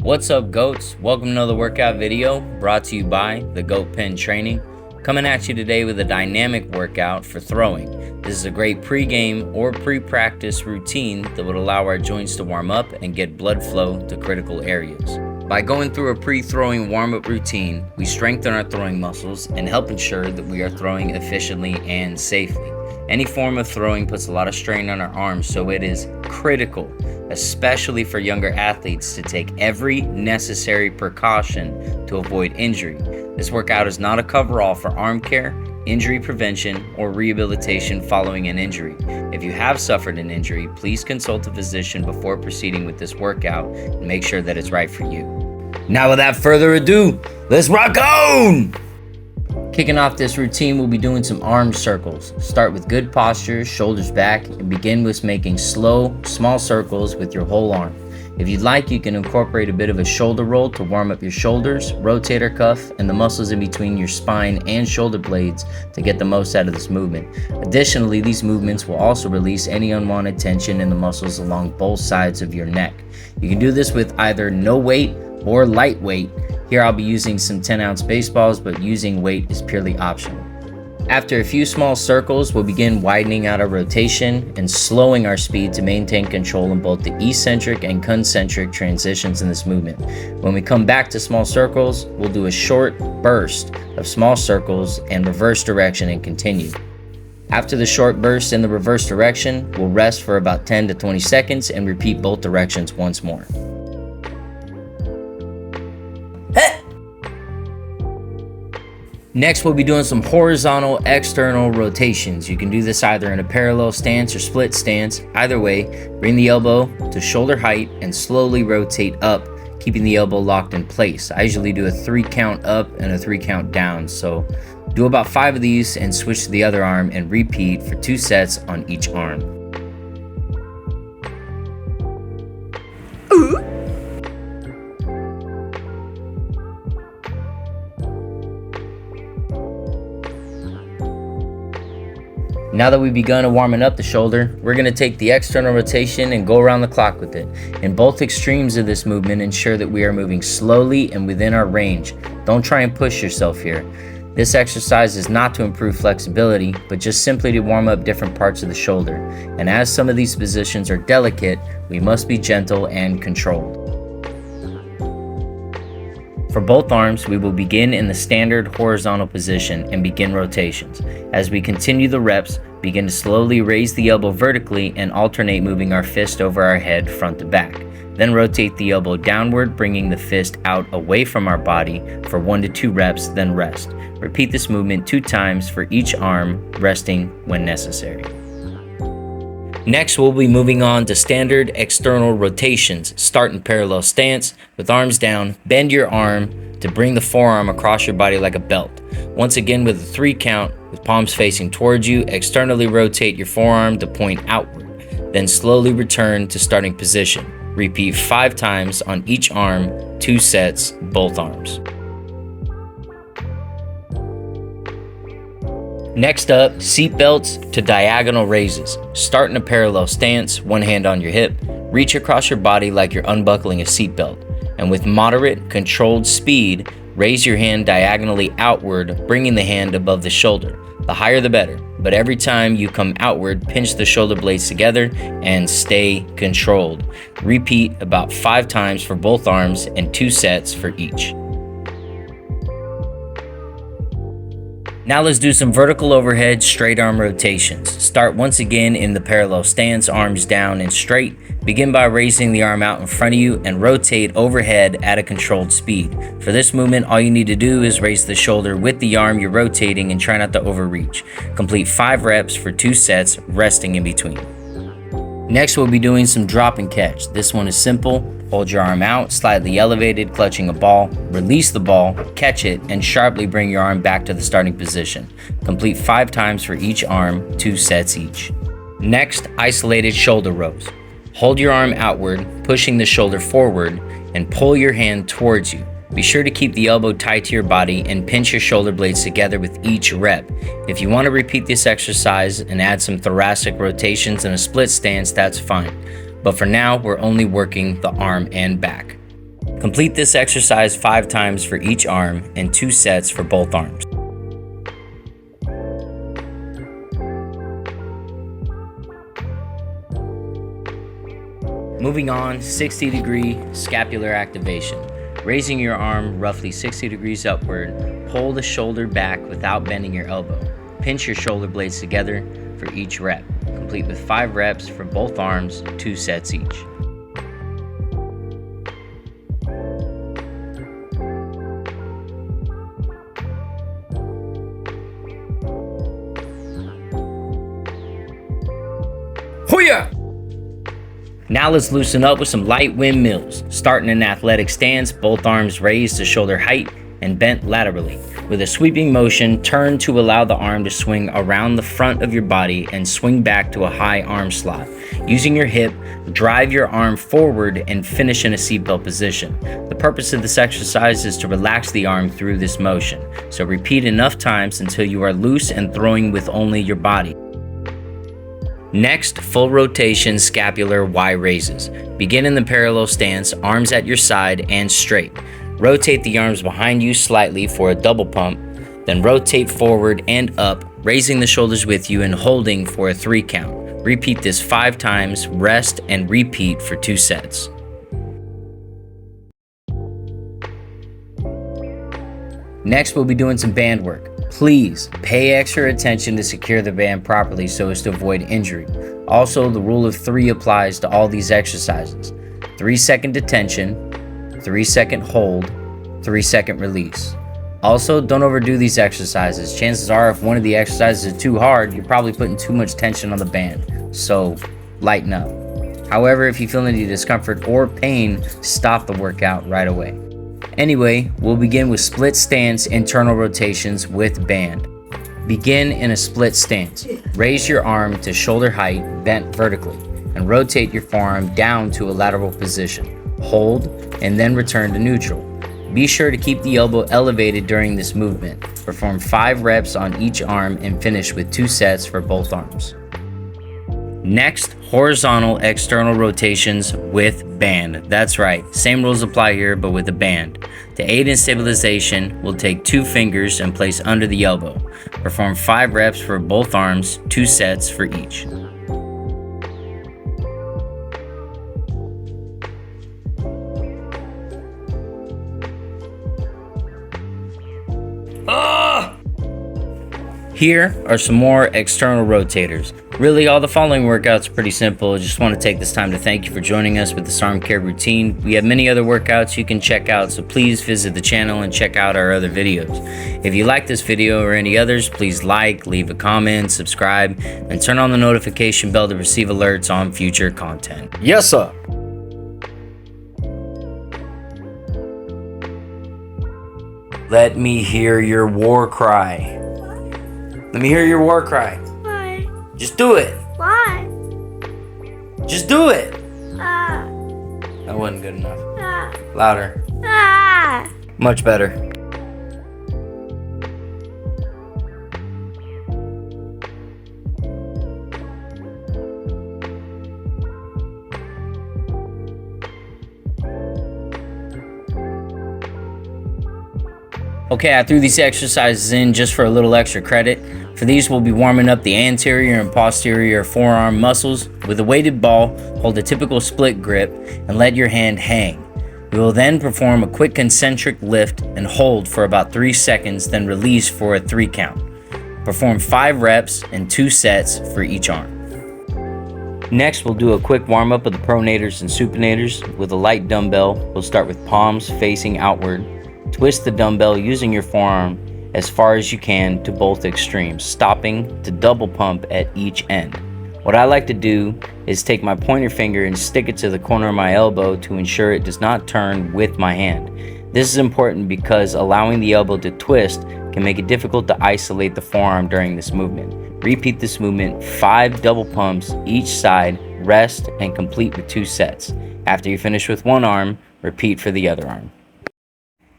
What's up, goats? Welcome to another workout video brought to you by the Goat Pen Training. Coming at you today with a dynamic workout for throwing. This is a great pre-game or pre-practice routine that would allow our joints to warm up and get blood flow to critical areas. By going through a pre-throwing warm-up routine, we strengthen our throwing muscles and help ensure that we are throwing efficiently and safely. Any form of throwing puts a lot of strain on our arms, so it is critical, especially for younger athletes, to take every necessary precaution to avoid injury. This workout is not a coverall for arm care, injury prevention, or rehabilitation following an injury. If you have suffered an injury, please consult a physician before proceeding with this workout and make sure that it's right for you. Now, without further ado, let's rock on! Kicking off this routine, we'll be doing some arm circles. Start with good posture, shoulders back, and begin with making slow, small circles with your whole arm. If you'd like, you can incorporate a bit of a shoulder roll to warm up your shoulders, rotator cuff, and the muscles in between your spine and shoulder blades to get the most out of this movement. Additionally, these movements will also release any unwanted tension in the muscles along both sides of your neck. You can do this with either no weight or light weight. Here I'll be using some 10-ounce baseballs, but using weight is purely optional. After a few small circles, we'll begin widening out our rotation and slowing our speed to maintain control in both the eccentric and concentric transitions in this movement. When we come back to small circles, we'll do a short burst of small circles and reverse direction and continue. After the short burst in the reverse direction, we'll rest for about 10 to 20 seconds and repeat both directions once more. Next, we'll be doing some horizontal external rotations. You can do this either in a parallel stance or split stance. Either way, bring the elbow to shoulder height and slowly rotate up, keeping the elbow locked in place. I usually do a 3 count up and a 3 count down. So do about 5 of these and switch to the other arm and repeat for 2 sets on each arm. Now that we've begun warming up the shoulder, we're going to take the external rotation and go around the clock with it. In both extremes of this movement, ensure that we are moving slowly and within our range. Don't try and push yourself here. This exercise is not to improve flexibility, but just simply to warm up different parts of the shoulder. And as some of these positions are delicate, we must be gentle and controlled. For both arms, we will begin in the standard horizontal position and begin rotations. As we continue the reps, begin to slowly raise the elbow vertically and alternate moving our fist over our head front to back. Then rotate the elbow downward, bringing the fist out away from our body for 1 to 2 reps, then rest. Repeat this movement 2 times for each arm, resting when necessary. Next, we'll be moving on to standard external rotations. Start in parallel stance with arms down. Bend your arm to bring the forearm across your body like a belt. Once again, with a 3 count, with palms facing towards you, externally rotate your forearm to point outward. Then slowly return to starting position. Repeat 5 times on each arm, 2 sets, both arms. Next up, seat belts to diagonal raises. Start in a parallel stance, one hand on your hip. Reach across your body like you're unbuckling a seat belt. And with moderate, controlled speed, raise your hand diagonally outward, bringing the hand above the shoulder. The higher the better, but every time you come outward, pinch the shoulder blades together and stay controlled. Repeat about 5 times for both arms and 2 sets for each. Now let's do some vertical overhead straight arm rotations. Start once again in the parallel stance, arms down and straight. Begin by raising the arm out in front of you and rotate overhead at a controlled speed. For this movement, all you need to do is raise the shoulder with the arm you're rotating and try not to overreach. Complete 5 reps for 2 sets, resting in between. Next, we'll be doing some drop and catch. This one is simple. Hold your arm out, slightly elevated, clutching a ball. Release the ball, catch it, and sharply bring your arm back to the starting position. Complete 5 times for each arm, 2 sets each. Next, isolated shoulder rows. Hold your arm outward, pushing the shoulder forward, and pull your hand towards you. Be sure to keep the elbow tight to your body and pinch your shoulder blades together with each rep. If you want to repeat this exercise and add some thoracic rotations in a split stance, that's fine. But for now, we're only working the arm and back. Complete this exercise 5 times for each arm and 2 sets for both arms. Moving on, 60-degree scapular activation. Raising your arm roughly 60 degrees upward, pull the shoulder back without bending your elbow. Pinch your shoulder blades together for each rep. Complete with 5 reps for both arms, 2 sets each. Hoya! Now let's loosen up with some light windmills. Starting in athletic stance, both arms raised to shoulder height and bent laterally. With a sweeping motion, turn to allow the arm to swing around the front of your body and swing back to a high arm slot. Using your hip, drive your arm forward and finish in a seatbelt position. The purpose of this exercise is to relax the arm through this motion. So repeat enough times until you are loose and throwing with only your body. Next, full rotation scapular Y raises. Begin in the parallel stance, arms at your side and straight. Rotate the arms behind you slightly for a double pump, then rotate forward and up, raising the shoulders with you and holding for a 3 count. Repeat this 5 times, rest and repeat for 2 sets. Next, we'll be doing some band work. Please pay extra attention to secure the band properly so as to avoid injury. Also, the rule of 3 applies to all these exercises. 3-second detention, 3-second hold, 3-second release. Also, don't overdo these exercises. Chances are if one of the exercises is too hard, you're probably putting too much tension on the band. So, lighten up. However, if you feel any discomfort or pain, stop the workout right away. Anyway, we'll begin with split stance internal rotations with band. Begin in a split stance. Raise your arm to shoulder height, bent vertically, and rotate your forearm down to a lateral position. Hold, and then return to neutral. Be sure to keep the elbow elevated during this movement. Perform 5 reps on each arm and finish with 2 sets for both arms. Next, horizontal external rotations with band. That's right, same rules apply here but with a band. To aid in stabilization, we'll take 2 fingers and place under the elbow. Perform 5 reps for both arms, 2 sets for each. Here are some more external rotators. Really, all the following workouts are pretty simple. I just want to take this time to thank you for joining us with this arm care routine. We have many other workouts you can check out, so please visit the channel and check out our other videos. If you like this video or any others, please like, leave a comment, subscribe, and turn on the notification bell to receive alerts on future content. Yes, sir! Let me hear your war cry. Let me hear your war cry. Why? Just do it. Why? Just do it. Ah. That wasn't good enough. Ah. Louder. Ah. Much better. Okay, I threw these exercises in just for a little extra credit. For these, we'll be warming up the anterior and posterior forearm muscles. With a weighted ball, hold a typical split grip and let your hand hang. We will then perform a quick concentric lift and hold for about 3 seconds, then release for a 3 count. Perform 5 reps and 2 sets for each arm. Next, we'll do a quick warm up of the pronators and supinators. With a light dumbbell, we'll start with palms facing outward. Twist the dumbbell using your forearm as far as you can to both extremes, stopping to double pump at each end. What I like to do is take my pointer finger and stick it to the corner of my elbow to ensure it does not turn with my hand. This is important because allowing the elbow to twist can make it difficult to isolate the forearm during this movement. Repeat this movement 5 double pumps each side, rest, and complete with 2 sets. After you finish with one arm, repeat for the other arm.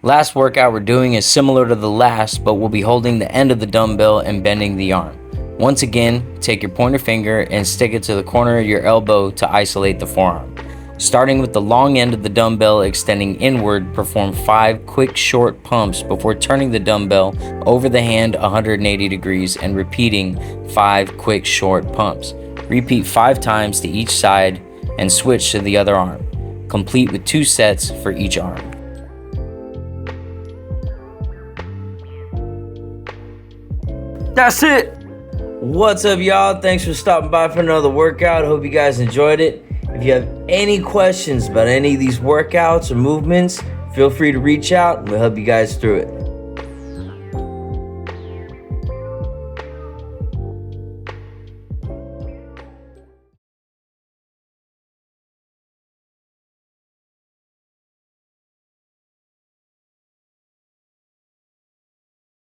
Last workout we're doing is similar to the last, but we'll be holding the end of the dumbbell and bending the arm. Once again, take your pointer finger and stick it to the corner of your elbow to isolate the forearm. Starting with the long end of the dumbbell extending inward, perform 5 quick short pumps before turning the dumbbell over the hand 180 degrees and repeating 5 quick short pumps. Repeat 5 times to each side and switch to the other arm. Complete with 2 sets for each arm. That's it! What's up, y'all? Thanks for stopping by for another workout. Hope you guys enjoyed it. If you have any questions about any of these workouts or movements, feel free to reach out and we'll help you guys through it.